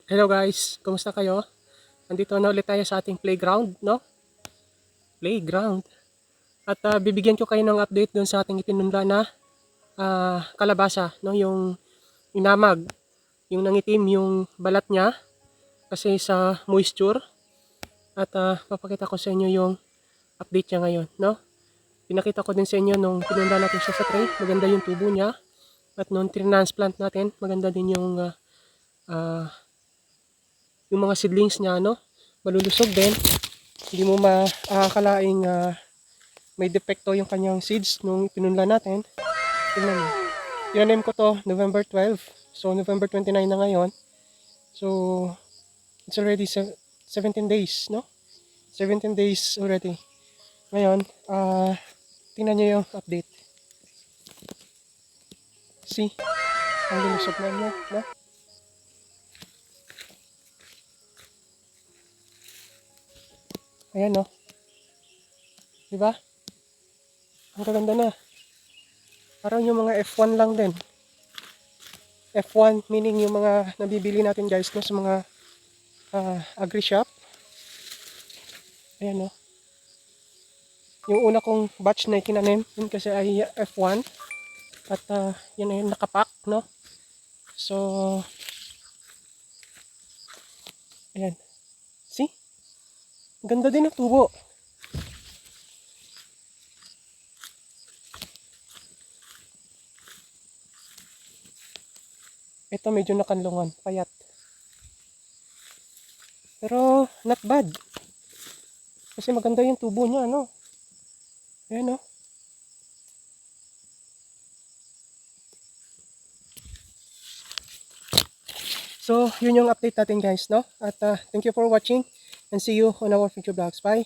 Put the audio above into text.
Hello guys, kumusta kayo? Nandito na ulit tayo sa ating playground, no? Playground. At bibigyan ko kayo ng update dun sa ating itinunda na kalabasa, no? Yung inamag, yung nangitim yung balat niya kasi sa moisture. At papakita ko sa inyo yung update niya ngayon, no? Pinakita ko din sa inyo nung tinunda natin siya sa tray, maganda yung tubo niya. At nung transplant natin, maganda din yung mga seedlings niya, no? Malulusog din. Hindi mo maakalaing may depekto yung kanyang seeds nung pinunla natin. Tingnan mo. Tinanim ko to November 12. So November 29 na ngayon. So it's already 17 days, no? 17 days already. Ngayon, tingnan nyo yung update. See? Ang lulusog na niya, no? Ayan, no? Diba? Ang gaganda na. Parang yung mga F1 lang din. F1 meaning yung mga nabibili natin guys no, sa mga agri-shop. Ayan no. Yung una kong batch na itinanim, yun kasi ay F1. At yun ay nakapack no. So, ayan. See? Ganda din ang tubo. Ito medyo nakanlungan, payat. Pero not bad. Kasi maganda yung tubo niya, no? Ayan, no? So, yun yung update natin guys, no? At thank you for watching and see you on our future vlogs. Bye!